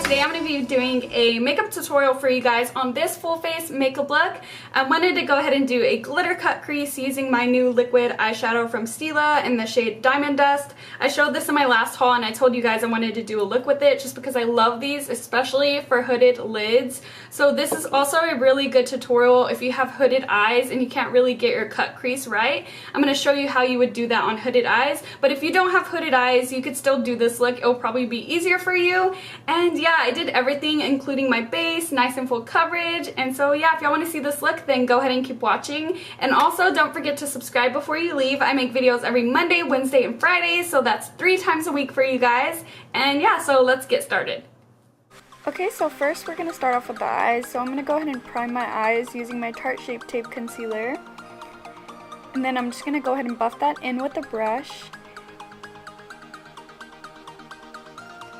today I'm going to be doing a makeup tutorial for you guys on this full face makeup look. I wanted to go ahead and do a glitter cut crease using my new liquid eyeshadow from Stila in the shade Diamond Dust. I showed this in my last haul and I told you guys I wanted to do a look with it just because I love these, especially for hooded lids. So this is also a really good tutorial if you have hooded eyes and you can't really get your cut crease right. I'm going to show you how you would do that on hooded eyes, but if you don't have hooded eyes, you could still do this look. It'll probably be easier for you. And yeah, I did everything including my base, nice and full coverage. And so yeah, if y'all want to see this look, then go ahead and keep watching. And also don't forget to subscribe before you leave. I make videos every Monday, Wednesday, and Friday, so that's 3 times a week for you guys. And yeah, so let's get started. Okay, so first we're going to start off with the eyes. So I'm going to go ahead and prime my eyes using my Tarte Shape Tape Concealer. And then I'm just going to go ahead and buff that in with a brush.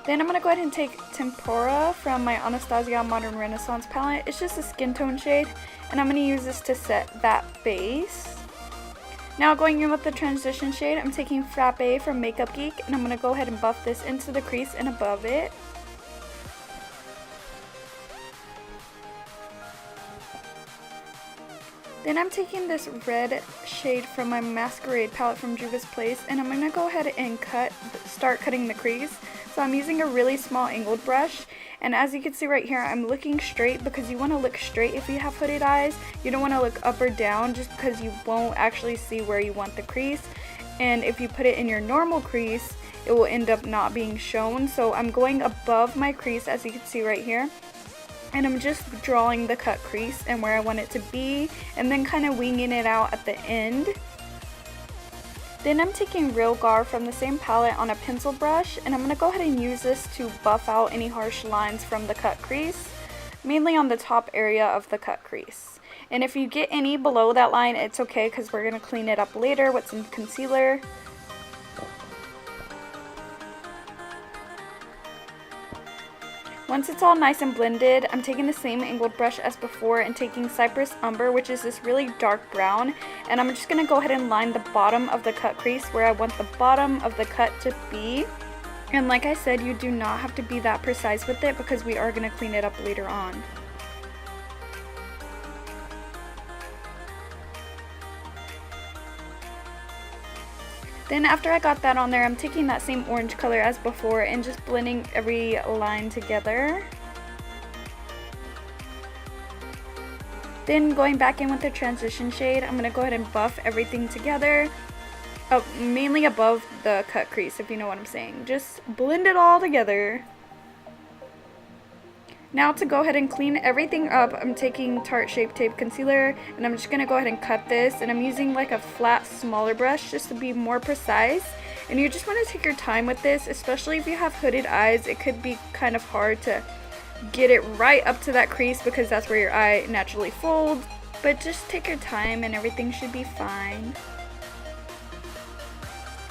Then I'm going to go ahead and take Tempera from my Anastasia Modern Renaissance palette. It's just a skin tone shade, and I'm going to use this to set that base. Now going in with the transition shade, I'm taking Frappe from Makeupgeek, and I'm going to go ahead and buff this into the crease and above it. Then I'm taking this red shade from my Masquerade palette from Juvia's Place, and I'm going to go ahead and start cutting the crease. So I'm using a really small angled brush, and as you can see right here, I'm looking straight because you want to look straight if you have hooded eyes. You don't want to look up or down just because you won't actually see where you want the crease. And if you put it in your normal crease, it will end up not being shown. So I'm going above my crease, as you can see right here. And I'm just drawing the cut crease and where I want it to be, and then kind of winging it out at the end. Then I'm taking Real Gar from the same palette on a pencil brush, and I'm going to go ahead and use this to buff out any harsh lines from the cut crease, mainly on the top area of the cut crease. And if you get any below that line, it's okay because we're going to clean it up later with some concealer. Once it's all nice and blended, I'm taking the same angled brush as before and taking Cypress Umber, which is this really dark brown, and I'm just going to go ahead and line the bottom of the cut crease where I want the bottom of the cut to be. And like I said, you do not have to be that precise with it because we are going to clean it up later on. Then after I got that on there, I'm taking that same orange color as before and just blending every line together. Then going back in with the transition shade, I'm going to go ahead and buff everything together. Mainly above the cut crease, if you know what I'm saying. Just blend it all together. Now to go ahead and clean everything up, I'm taking Tarte Shape Tape Concealer, and I'm just going to go ahead and cut this, and I'm using like a flat, smaller brush just to be more precise. And you just want to take your time with this, especially if you have hooded eyes. It could be kind of hard to get it right up to that crease because that's where your eye naturally folds, but just take your time and everything should be fine.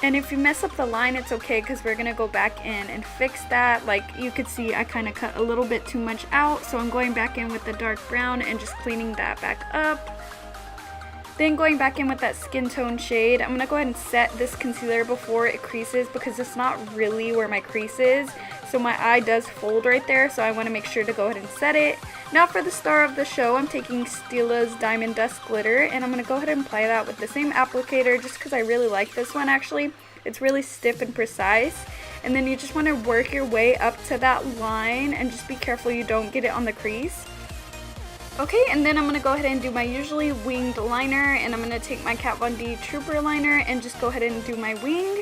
And if you mess up the line, it's okay because we're going to go back in and fix that. Like you could see, I kind of cut a little bit too much out, so I'm going back in with the dark brown and just cleaning that back up. Then going back in with that skin tone shade, I'm going to go ahead and set this concealer before it creases because it's not really where my crease is. So my eye does fold right there, so I want to make sure to go ahead and set it. Now for the star of the show, I'm taking Stila's Diamond Dust Glitter, and I'm going to go ahead and apply that with the same applicator just because I really like this one actually. It's really stiff and precise. And then you just want to work your way up to that line and just be careful you don't get it on the crease. Okay, and then I'm going to go ahead and do my usually winged liner, and I'm going to take my Kat Von D Trooper liner and just go ahead and do my wing.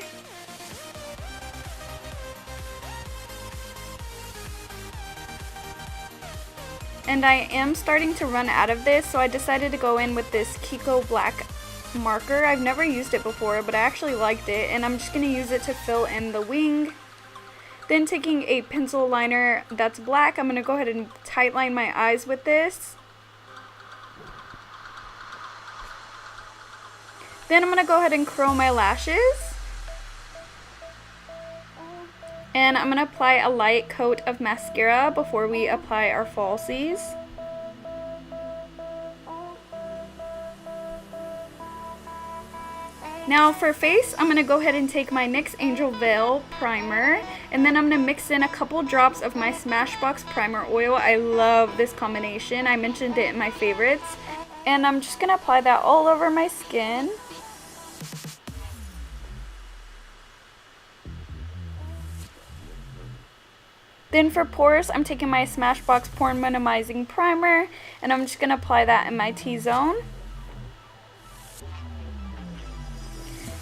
And I am starting to run out of this, so I decided to go in with this Kiko Black marker. I've never used it before, but I actually liked it, and I'm just going to use it to fill in the wing. Then taking a pencil liner that's black, I'm going to go ahead and tightline my eyes with this. Then I'm going to go ahead and curl my lashes. And I'm going to apply a light coat of mascara before we apply our falsies. Now for face, I'm going to go ahead and take my NYX Angel Veil Primer, and then I'm going to mix in a couple drops of my Smashbox Primer Oil. I love this combination. I mentioned it in my favorites. And I'm just going to apply that all over my skin. Then for pores, I'm taking my Smashbox Pore Minimizing Primer, and I'm just going to apply that in my T-zone.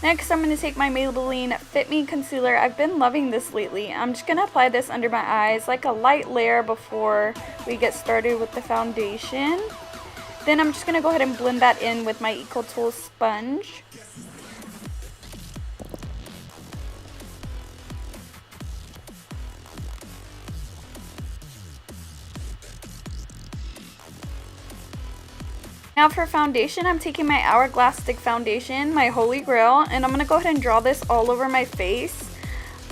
Next, I'm going to take my Maybelline Fit Me Concealer. I've been loving this lately. I'm just going to apply this under my eyes like a light layer before we get started with the foundation. Then I'm just going to go ahead and blend that in with my Eco Tools sponge. Now for foundation, I'm taking my Hourglass Stick Foundation, my holy grail, and I'm going to go ahead and draw this all over my face.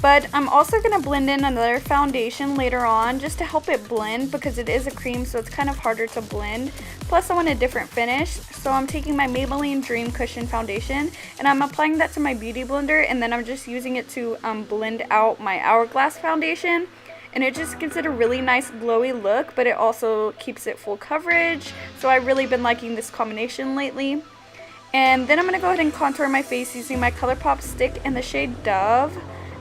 But I'm also going to blend in another foundation later on just to help it blend because it is a cream, so it's kind of harder to blend. Plus I want a different finish, so I'm taking my Maybelline Dream Cushion Foundation and I'm applying that to my beauty blender, and then I'm just using it to blend out my Hourglass foundation. And it just gives it a really nice glowy look, but it also keeps it full coverage. So I've really been liking this combination lately. And then I'm going to go ahead and contour my face using my ColourPop stick in the shade Dove.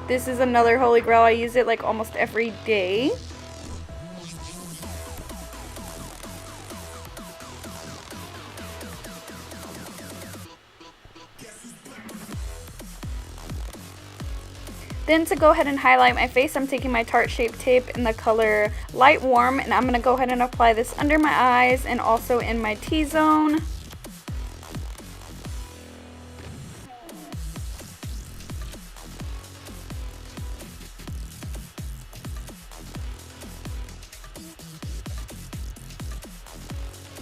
This is another holy grail. I use it like almost every day. Then to go ahead and highlight my face, I'm taking my Tarte Shape Tape in the color Light Warm, and I'm going to go ahead and apply this under my eyes and also in my T-zone.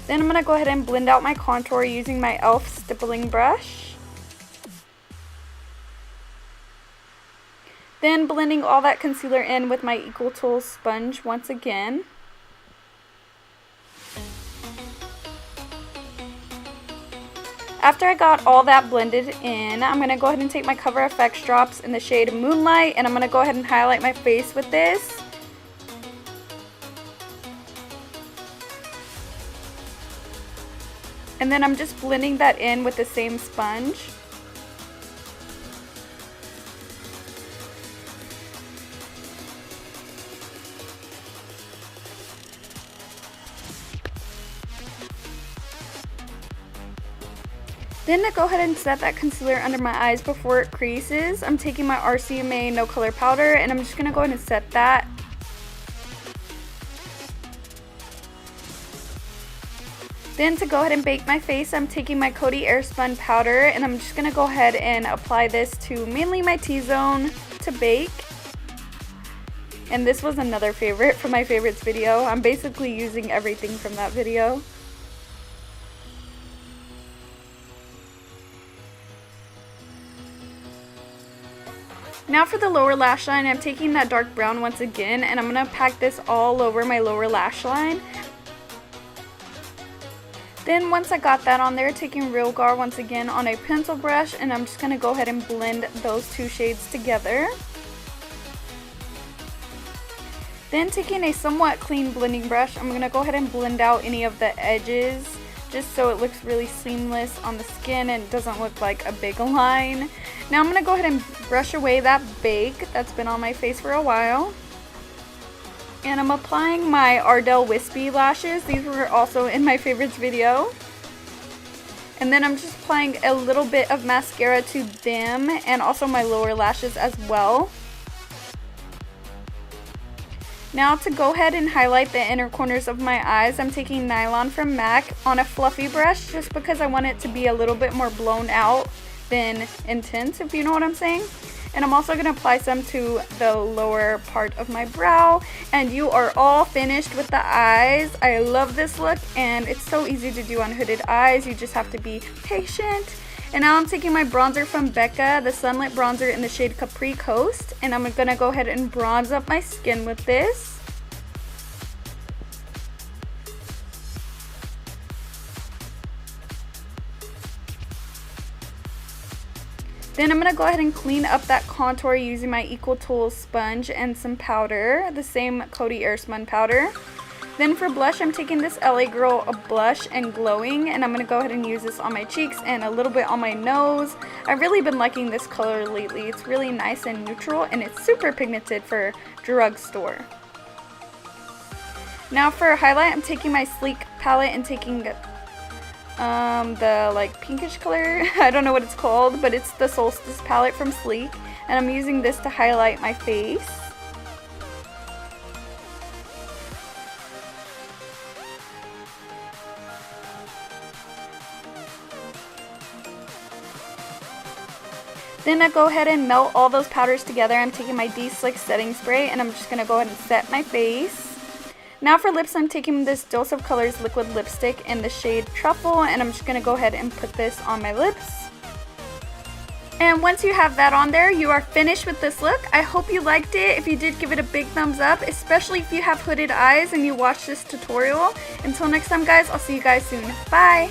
Then I'm going to go ahead and blend out my contour using my e.l.f. stippling brush. Then blending all that concealer in with my Eco Tools sponge once again. After I got all that blended in, I'm going to go ahead and take my Cover FX drops in the shade Moonlight, and I'm going to go ahead and highlight my face with this. And then I'm just blending that in with the same sponge. Then to go ahead and set that concealer under my eyes before it creases, I'm taking my RCMA No Color Powder and I'm just going to go ahead and set that. Then to go ahead and bake my face, I'm taking my Coty Airspun powder and I'm just going to go ahead and apply this to mainly my T-zone to bake. And this was another favorite from my favorites video. I'm basically using everything from that video. Now for the lower lash line, I'm taking that dark brown once again and I'm going to pack this all over my lower lash line. Then once I got that on there, taking Real Gar once again on a pencil brush, and I'm just going to go ahead and blend those two shades together. Then taking a somewhat clean blending brush, I'm going to go ahead and blend out any of the edges just so it looks really seamless on the skin and it doesn't look like a big line. Now I'm going to go ahead and brush away that bake that's been on my face for a while. And I'm applying my Ardell wispy lashes. These were also in my favorites video. And then I'm just applying a little bit of mascara to them and also my lower lashes as well. Now to go ahead and highlight the inner corners of my eyes, I'm taking Nylon from MAC on a fluffy brush just because I want it to be a little bit more blown out than intense, if you know what I'm saying. And I'm also going to apply some to the lower part of my brow. And you are all finished with the eyes. I love this look and it's so easy to do on hooded eyes. You just have to be patient. And now I'm taking my bronzer from Becca, the Sunlit bronzer in the shade Capri Coast. And I'm going to go ahead and bronze up my skin with this. Then I'm going to go ahead and clean up that contour using my Equal Tools sponge and some powder, the same Coty Airspun powder. Then for blush, I'm taking this LA Girl blush and glowing, and I'm going to go ahead and use this on my cheeks and a little bit on my nose. I've really been liking this color lately. It's really nice and neutral, and it's super pigmented for drugstore. Now for a highlight, I'm taking my Sleek palette and taking the like pinkish color. I don't know what it's called, but it's the Solstice palette from Sleek, and I'm using this to highlight my face. Then I go ahead and melt all those powders together. I'm taking my D-Slick setting spray, and I'm just going to go ahead and set my face. Now for lips, I'm taking this Dose of Colors liquid lipstick in the shade Truffle, and I'm just going to go ahead and put this on my lips. And once you have that on there, you are finished with this look. I hope you liked it. If you did, give it a big thumbs up, especially if you have hooded eyes and you watch this tutorial. Until next time, guys, I'll see you guys soon. Bye!